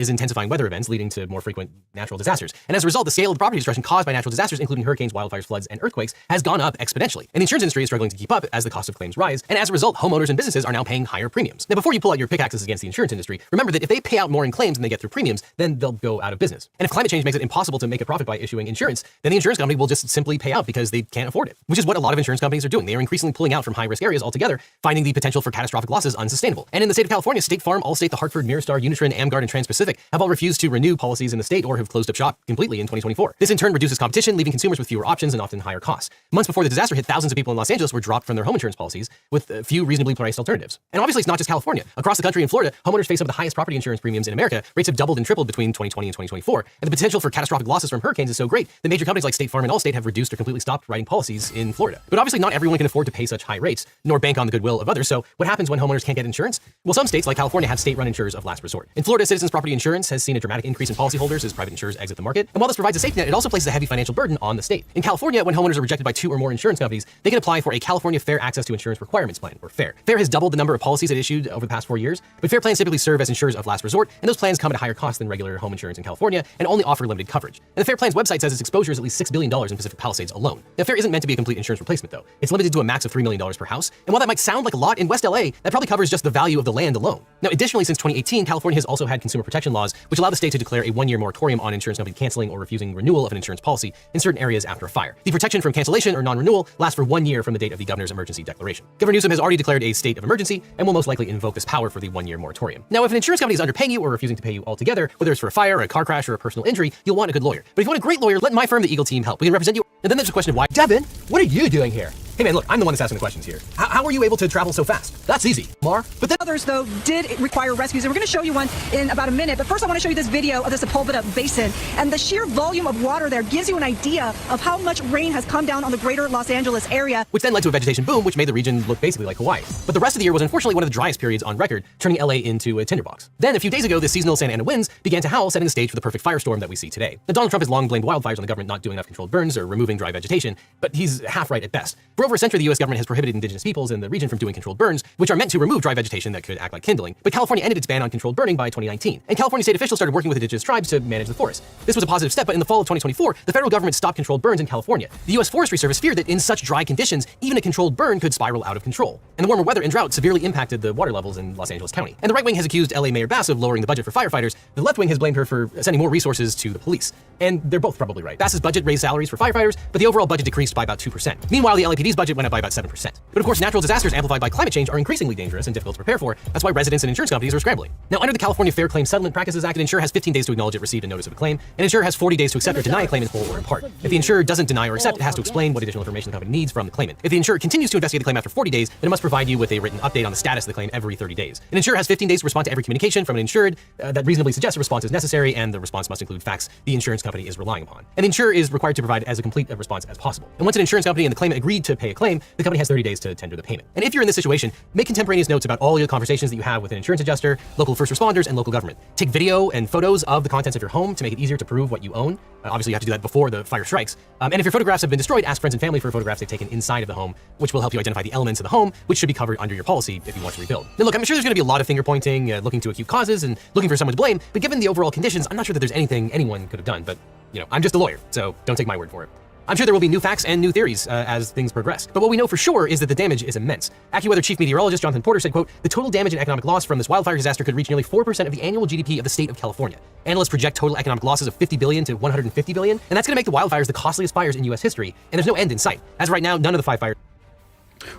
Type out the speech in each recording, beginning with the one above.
is intensifying weather events leading to more frequent natural disasters. And as a result, the scale of the property destruction caused by natural disasters, including hurricanes, wildfires, floods, and earthquakes, has gone up exponentially. And the insurance industry is struggling to keep up as the cost of claims rise. And as a result, homeowners and businesses are now paying higher premiums. Now, before you pull out your pickaxes against the insurance industry, remember that if they pay out more in claims than they get through premiums, then they'll go out of business. And if climate change makes it impossible to make a profit by issuing insurance, then the insurance company will just simply pay out because they can't afford it, which is what a lot of insurance companies are doing. They are increasingly pulling out from high-risk areas altogether, finding the potential for catastrophic losses unsustainable. And in the state of California, State Farm, Allstate, the Hartford, Mirastar, Unitron, Amguard, and Trans-Pacific have all refused to renew policies in the state or have closed up shop completely in 2024. This in turn reduces competition, leaving consumers with fewer options and often higher costs. Months before the disaster hit, thousands of people in Los Angeles were dropped from their home insurance policies with a few reasonably priced alternatives. And obviously, it's not just California. Across the country in Florida, homeowners face some of the highest property insurance premiums in America. Rates have doubled and tripled between 2020 and 2024. And the potential for catastrophic losses from hurricanes is so great that major companies like State Farm and Allstate have reduced or completely stopped writing policies in Florida. But obviously, not everyone can afford to pay such high rates, nor bank on the goodwill of others. So what happens when homeowners can't get insurance? Well, some states like California have state-run insurers of last resort. In Florida, Citizens Property Insurance has seen a dramatic increase in policyholders as private insurers exit the market. And while this provides a safety net, it also places a heavy financial burden on the state. In California, when homeowners are rejected by 2 or more insurance companies, they can apply for a California Fair Access to Insurance Requirements Plan, or FAIR. FAIR has doubled the number of policies it issued over the past 4 years, but FAIR plans typically serve as insurers of last resort, and those plans come at a higher cost than regular home insurance in California and only offer limited coverage. And the FAIR plan's website says its exposure is at least $6 billion in Pacific Palisades alone. Now, FAIR isn't meant to be a complete insurance replacement, though. It's limited to a max of $3 million per house, and while that might sound like a lot, in West LA, that probably covers just the value of the land alone. Now, additionally, since 2018, California has also had consumer protection laws, which allow the state to declare a 1-year moratorium on insurance companies canceling or refusing renewal of an insurance policy in certain areas after a fire. The protection from cancellation or non-renewal lasts for 1 year from the date of the governor's emergency declaration. Governor Newsom has already declared a state of emergency and will most likely invoke this power for the 1-year moratorium. Now, if an insurance company is underpaying you or refusing to pay you altogether, whether it's for a fire, a car crash, or a personal injury, you'll want a good lawyer. But if you want a great lawyer, let my firm, the Eagle Team, help. We can represent you. And then there's a question of why. Devin, what are you doing here? Hey man, look, I'm the one that's asking the questions here. How were you able to travel so fast? That's easy, Mar. But then others, though, did require rescues, and we're going to show you one in about a minute. But first, I want to show you this video of the Sepulveda Basin, and the sheer volume of water there gives you an idea of how much rain has come down on the greater Los Angeles area. Which then led to a vegetation boom, which made the region look basically like Hawaii. But the rest of the year was unfortunately one of the driest periods on record, turning LA into a tinderbox. Then, a few days ago, the seasonal Santa Ana winds began to howl, setting the stage for the perfect firestorm that we see today. Now, Donald Trump has long blamed wildfires on the government not doing enough controlled burns or removing dry vegetation, but he's half right at best. For over a century, the U.S. government has prohibited indigenous peoples in the region from doing controlled burns, which are meant to remove dry vegetation that could act like kindling. But California ended its ban on controlled burning by 2019, and California state officials started working with indigenous tribes to manage the forest. This was a positive step, but in the fall of 2024, the federal government stopped controlled burns in California. The U.S. Forestry Service feared that in such dry conditions, even a controlled burn could spiral out of control. And the warmer weather and drought severely impacted the water levels in Los Angeles County. And the right wing has accused LA Mayor Bass of lowering the budget for firefighters. The left wing has blamed her for sending more resources to the police. And they're both probably right. Bass's budget raised salaries for firefighters, but the overall budget decreased by about 2%. Meanwhile, the LAPD's budget went up by about 7%. But of course, natural disasters amplified by climate change are increasingly dangerous and difficult to prepare for. That's why residents and insurance companies are scrambling. Now, under the California Fair Claim Settlement Practices Act, an insurer has 15 days to acknowledge it received a notice of a claim. An insurer has 40 days to accept or deny a claim in whole or in part. If the insurer doesn't deny or accept, it has to explain what additional information the company needs from the claimant. If the insurer continues to investigate the claim after 40 days, then it must provide you with a written update on the status of the claim every 30 days. An insurer has 15 days to respond to every communication from an insured that reasonably suggests a response is necessary, and the response must include facts the insurance company is relying upon. And the insurer is required to provide as a complete response as possible. And once an insurance company and the claimant agreed to pay a claim, the company has 30 days to tender the payment. And if you're in this situation, make contemporaneous notes about all your conversations that you have with an insurance adjuster, local first responders, and local government. Take video and photos of the contents of your home to make it easier to prove what you own. Obviously, you have to do that before the fire strikes. And if your photographs have been destroyed, ask friends and family for photographs they've taken inside of the home, which will help you identify the elements of the home, which should be covered under your policy if you want to rebuild. Now, look, I'm sure there's going to be a lot of finger pointing, looking to acute causes, and looking for someone to blame, but given the overall conditions, I'm not sure that there's anything anyone could have done. But, you know, I'm just a lawyer, so don't take my word for it. I'm sure there will be new facts and new theories as things progress. But what we know for sure is that the damage is immense. AccuWeather chief meteorologist Jonathan Porter said, quote, "The total damage and economic loss from this wildfire disaster could reach nearly 4% of the annual GDP of the state of California. Analysts project total economic losses of $50 billion to $150 billion, and that's going to make the wildfires the costliest fires in U.S. history, and there's no end in sight. As of right now, none of the 5 fires..."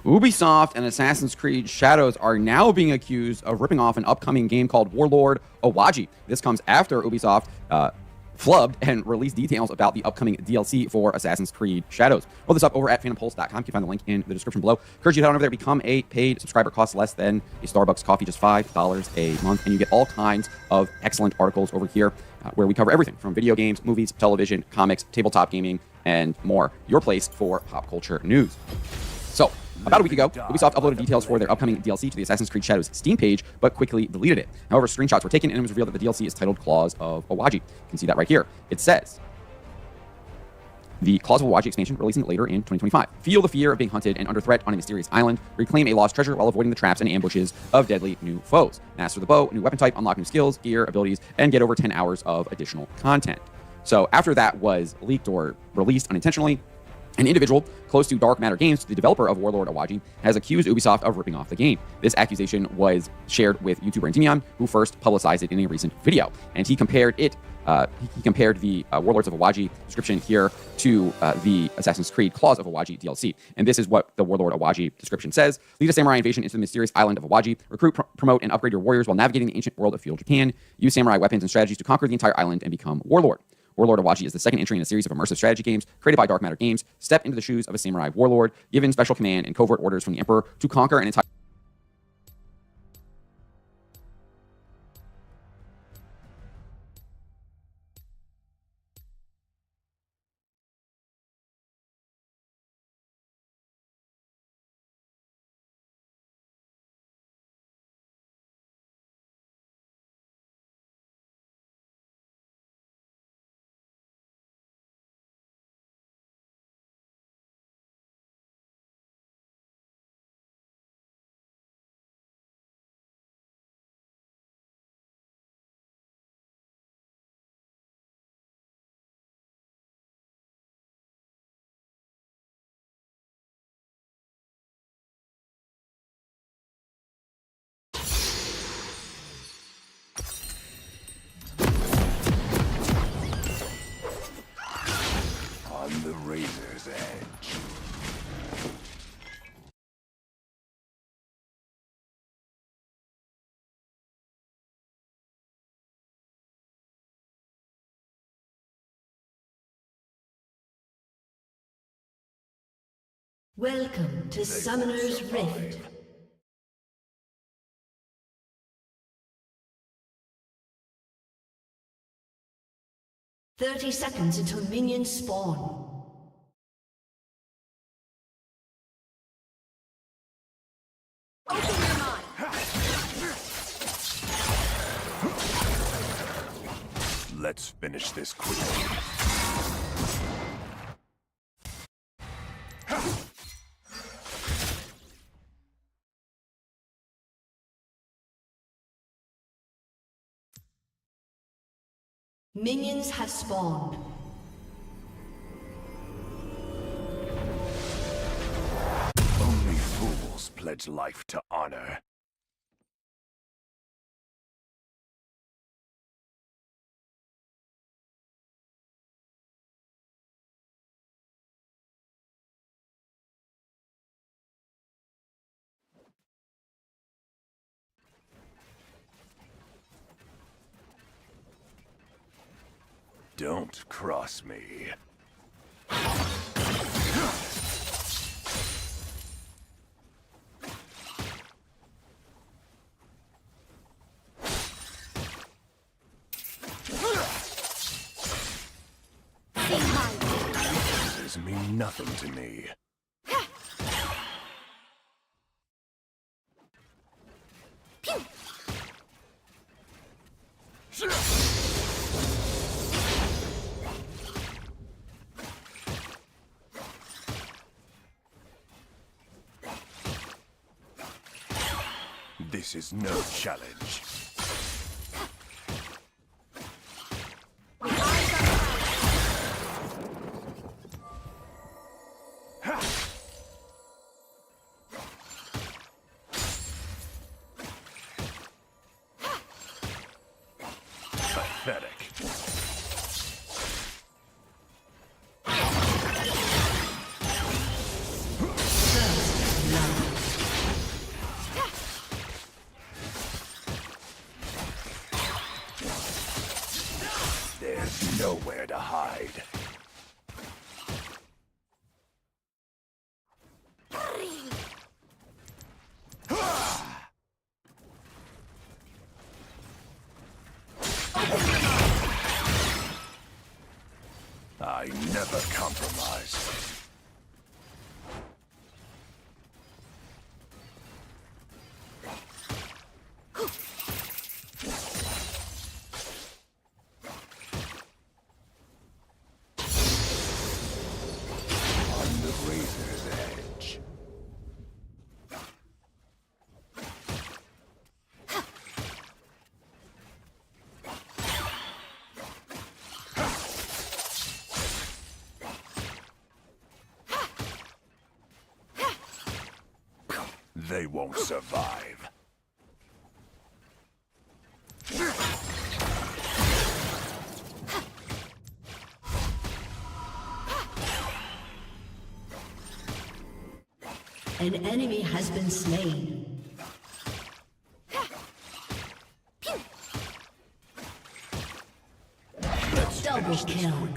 Ubisoft and Assassin's Creed Shadows are now being accused of ripping off an upcoming game called Warlord Awaji. This comes after Ubisoft flubbed and released details about the upcoming DLC for Assassin's Creed Shadows. Roll this up over at phantompulse.com. You can find the link in the description below. Encourage you to head on over there, become a paid subscriber. Costs less than a Starbucks coffee, just $5 a month, and you get all kinds of excellent articles over here where we cover everything from video games, movies, television, comics, tabletop gaming, and more. Your place for pop culture news. So, about a week ago, Ubisoft uploaded details for their upcoming DLC to the Assassin's Creed Shadows Steam page, but quickly deleted it. However, screenshots were taken and it was revealed that the DLC is titled Claws of Awaji. You can see that right here. It says, the Claws of Awaji expansion releasing later in 2025. Feel the fear of being hunted and under threat on a mysterious island. Reclaim a lost treasure while avoiding the traps and ambushes of deadly new foes. Master the bow, new weapon type, unlock new skills, gear, abilities, and get over 10 hours of additional content. So after that was leaked or released unintentionally, an individual close to Dark Matter Games, the developer of Warlord Awaji, has accused Ubisoft of ripping off the game. This accusation was shared with YouTuber Endymion, who first publicized it in a recent video. And he compared it, he compared the Warlords of Awaji description here to the Assassin's Creed Claws of Awaji DLC. And this is what the Warlord Awaji description says. Lead a samurai invasion into the mysterious island of Awaji. Recruit, promote, and upgrade your warriors while navigating the ancient world of feudal Japan. Use samurai weapons and strategies to conquer the entire island and become Warlord. Warlord Awaji is the second entry in a series of immersive strategy games created by Dark Matter Games. Step into the shoes of a samurai warlord, given special command and covert orders from the Emperor to conquer an entire... The razor's edge. Welcome to Summoner's Rift. "30 seconds until minions spawn. Open your mind. Let's finish this quickly. Minions have spawned. Only fools pledge life to honor. Don't cross me. This mean nothing to me. This is no challenge. Pathetic. There's nowhere to hide. I never compromise. They won't survive. An enemy has been slain. Double kill.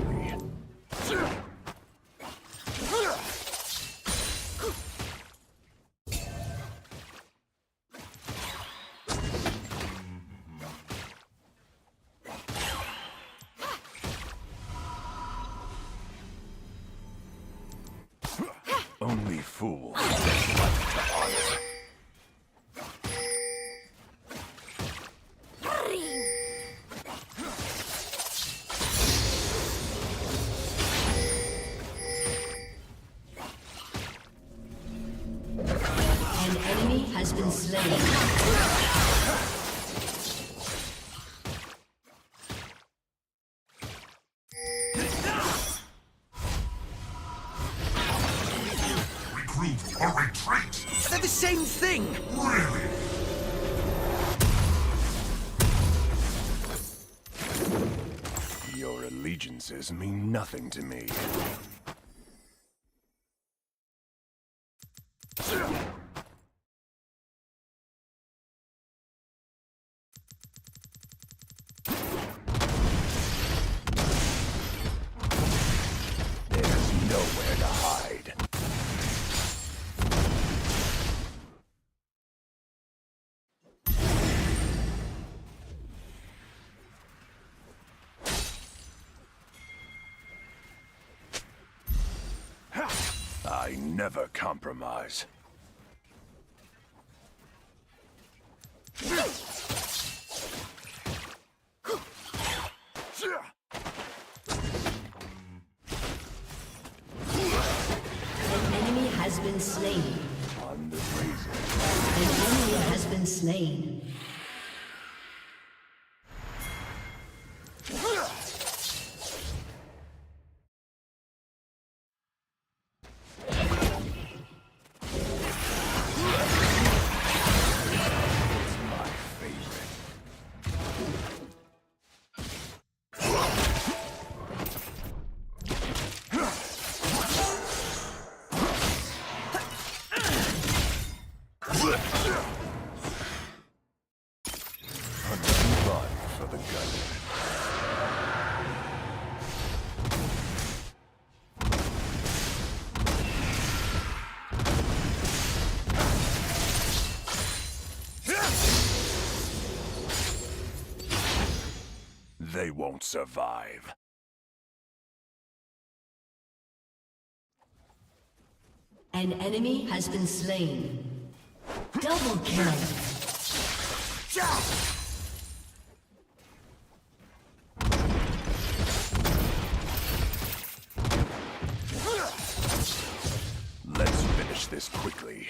Only fools pledge life to honor. An enemy has been slain. Regroup or retreat! They're the same thing! Really? Your allegiances mean nothing to me. There's nowhere to hide. I never compromise. An enemy has been slain. On the razor. An enemy has been slain. My favorite. Another run for the gunner. They won't survive. An enemy has been slain. Double kill. Let's finish this quickly.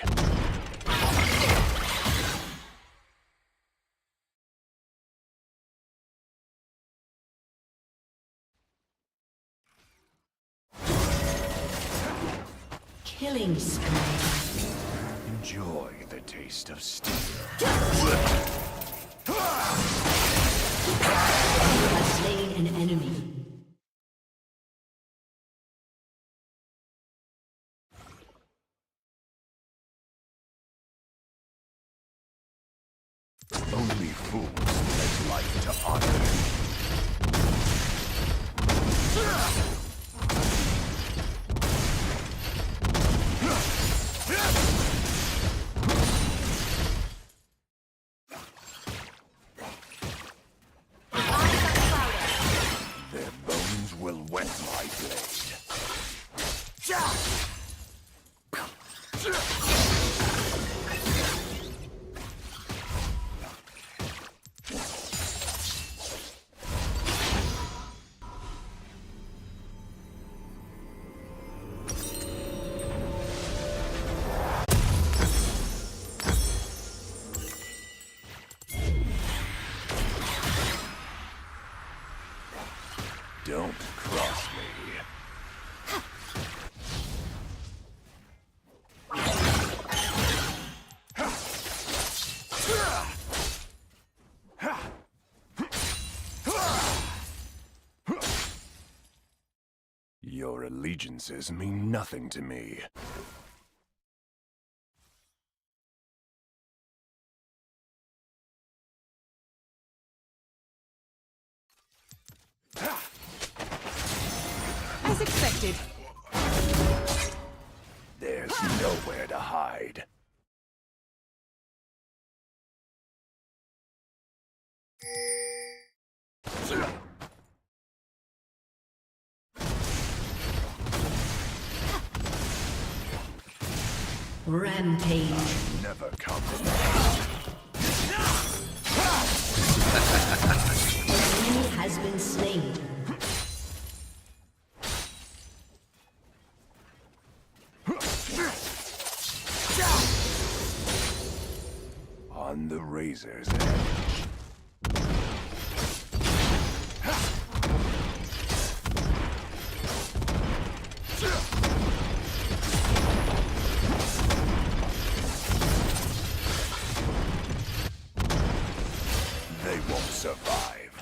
Killing spree. Enjoy the taste of steel. Has slain an enemy. Only fools pledge life to honor. Their bones will wet my blade. Don't cross me. Your allegiances mean nothing to me. As expected. There's nowhere to hide. Rampage. Never compromise. Enemy has been slain. On the razor's edge. They won't survive.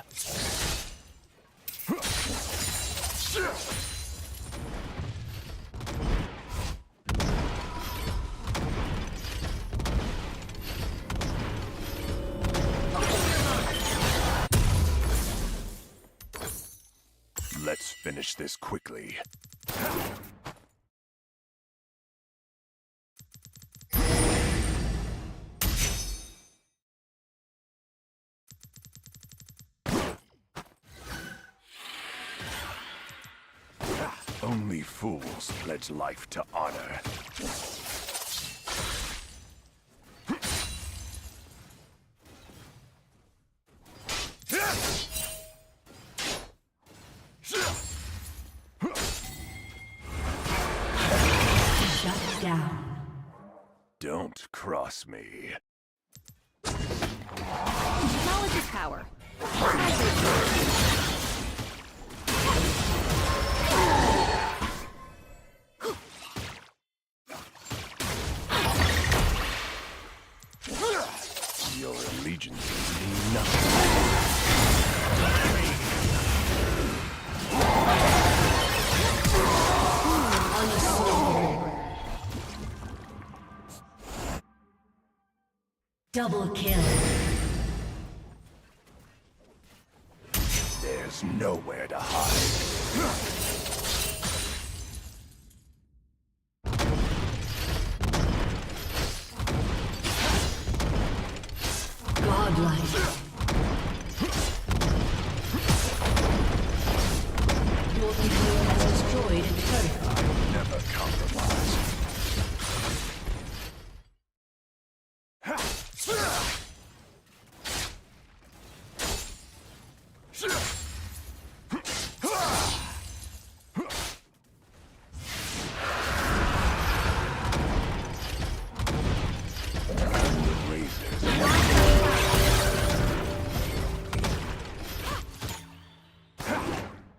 Let's finish this quickly. Only fools pledge life to honor. Shut down. Don't cross me. Knowledge is power. Your allegiances mean nothing. Double kill. There's nowhere to hide. Godlike. Your team has destroyed a turret. Never compromise.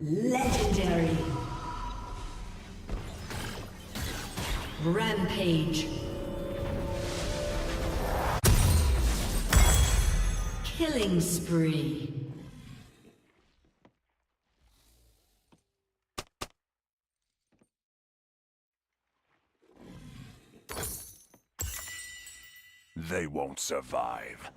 Legendary. Rampage. Killing spree. They won't survive.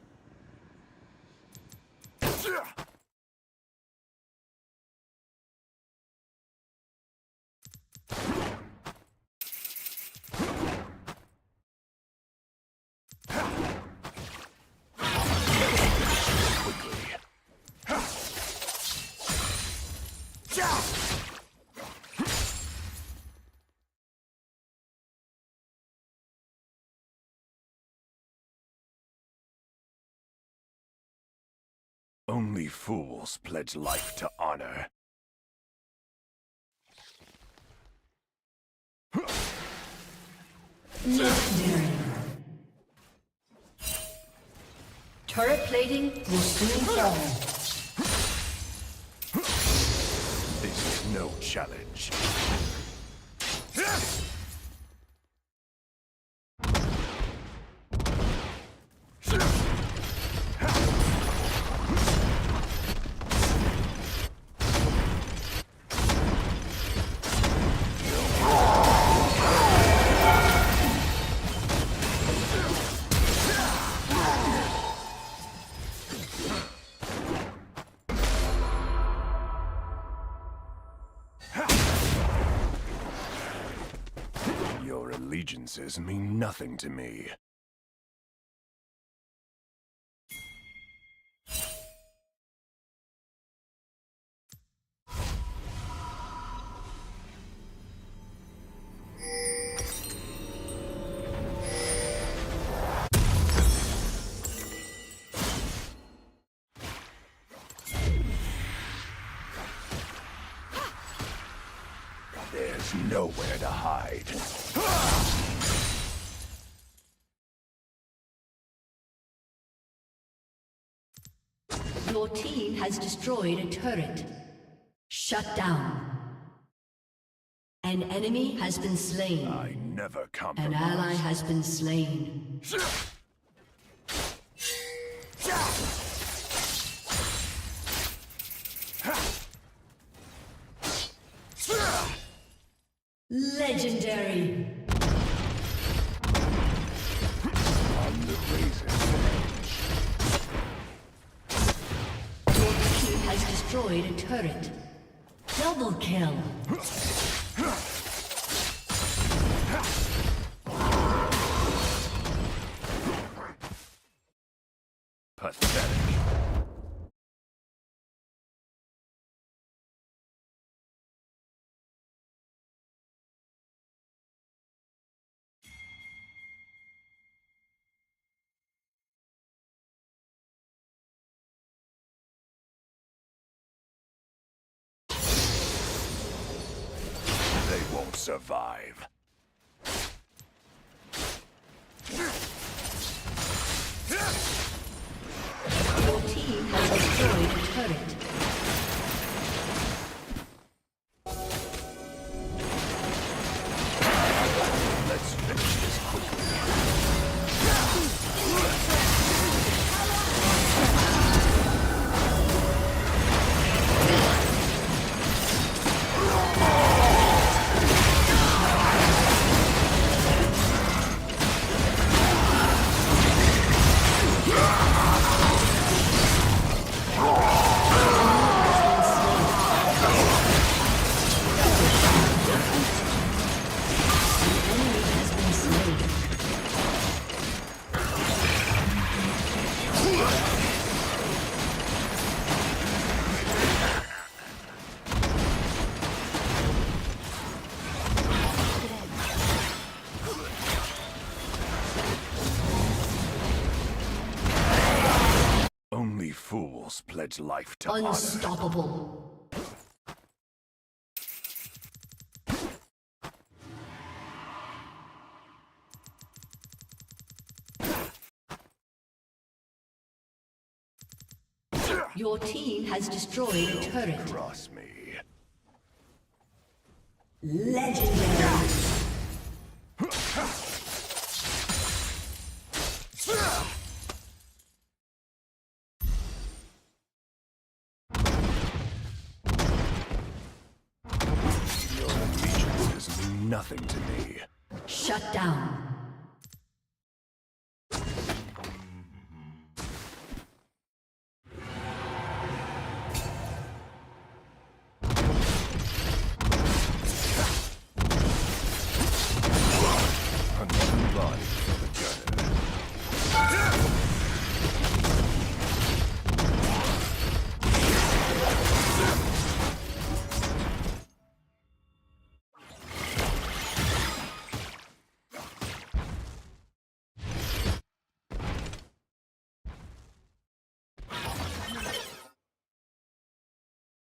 Only fools pledge life to honor. Legendary. Turret plating will soon fall. This is no challenge. allegiances mean nothing to me. There's nowhere to hide. Your team has destroyed a turret. Shut down. An enemy has been slain. I never compromise. An ally has been slain. Legendary. On the razor's edge. Your team has destroyed a turret. Double kill. Pathetic. They won't survive. Your team has destroyed a turret. Let's finish this quickly. Only fools pledge life to honor. Unstoppable. Your team has destroyed a turret. Cross me. Legendary. Your allegiances mean nothing to me. Shut down. Another body for the gunner.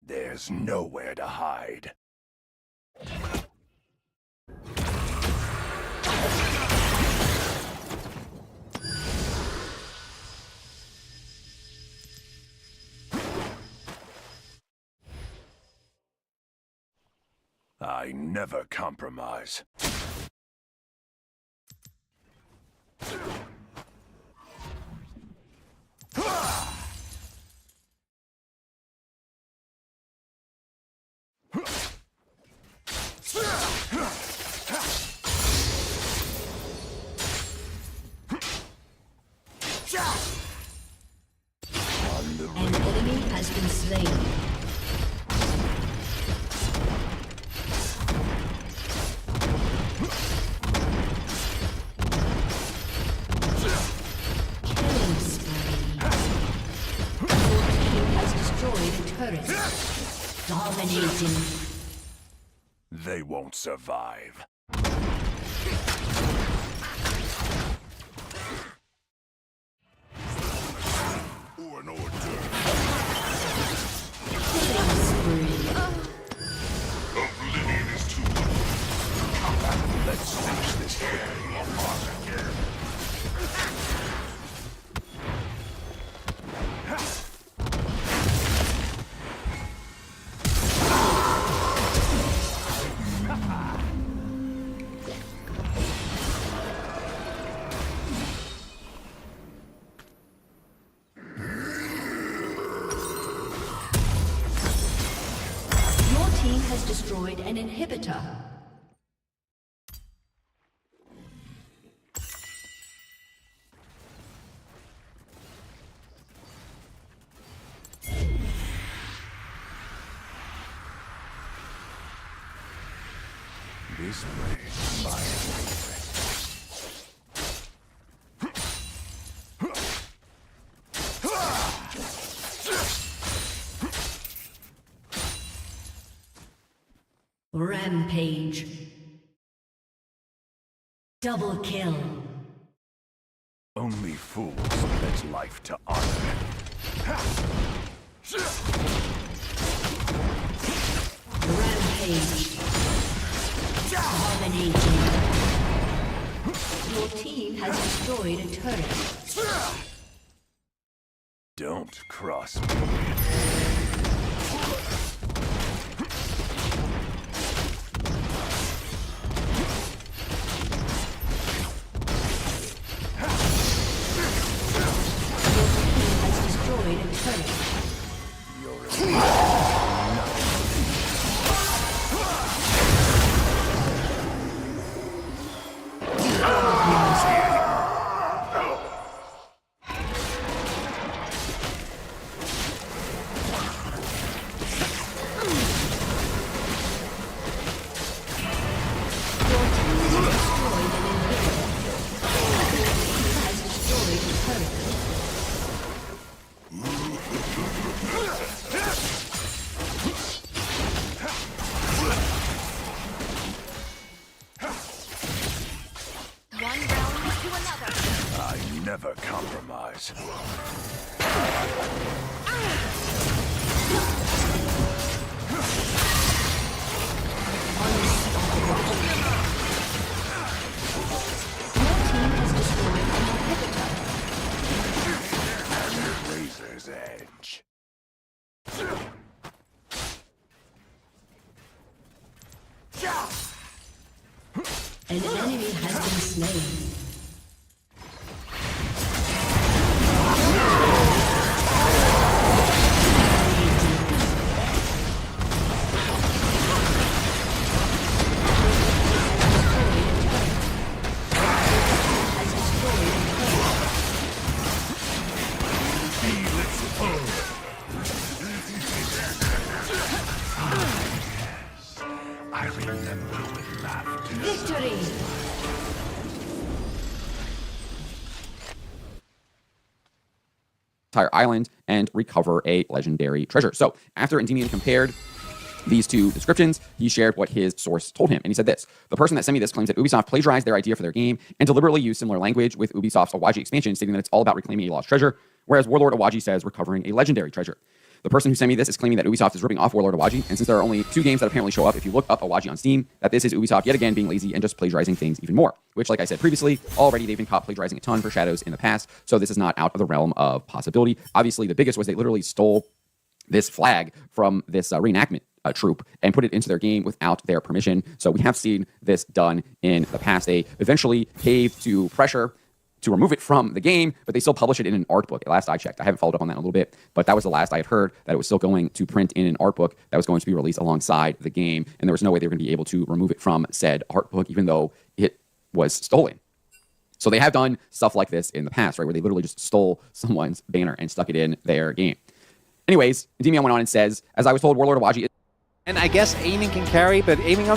There's nowhere to hide. I never compromise. An enemy has been slain. Dominating. They won't survive. Or an order. Oblivion is too much. Let's finish this quickly and mark again. Has destroyed an inhibitor. This way is my favorite. Rampage. Double kill. Only fools pledge life to honor. Rampage. Dominating. Your team has destroyed a turret. Don't cross me. I never compromise. Razor's edge. An enemy has been slain. I remember with laughter. Victory! Entire island and recover a legendary treasure. So after Endymion compared these two descriptions, he shared what his source told him. And he said this: the person that sent me this claims that Ubisoft plagiarized their idea for their game and deliberately used similar language with Ubisoft's Awaji expansion, stating that it's all about reclaiming a lost treasure, whereas Warlord Awaji says recovering a legendary treasure. The person who sent me this is claiming that Ubisoft is ripping off Warlord Awaji, and since there are only 2 games that apparently show up if you look up Awaji on Steam, that this is Ubisoft yet again being lazy and just plagiarizing things even more. Which, like I said previously, already they've been caught plagiarizing a ton for Shadows in the past, so this is not out of the realm of possibility. Obviously, the biggest was they literally stole this flag from this reenactment troop and put it into their game without their permission. So we have seen this done in the past. They eventually caved to pressure to remove it from the game, but they still publish it in an art book. Last I checked, I haven't followed up on that in a little bit, but that was the last I had heard, that it was still going to print in an art book that was going to be released alongside the game, and there was no way they were going to be able to remove it from said art book, even though it was stolen. So they have done stuff like this in the past, right, where they literally just stole someone's banner and stuck it in their game. Anyways, Endymion went on and says, as I was told, Warlord Awaji... And I guess aiming can carry, but aiming on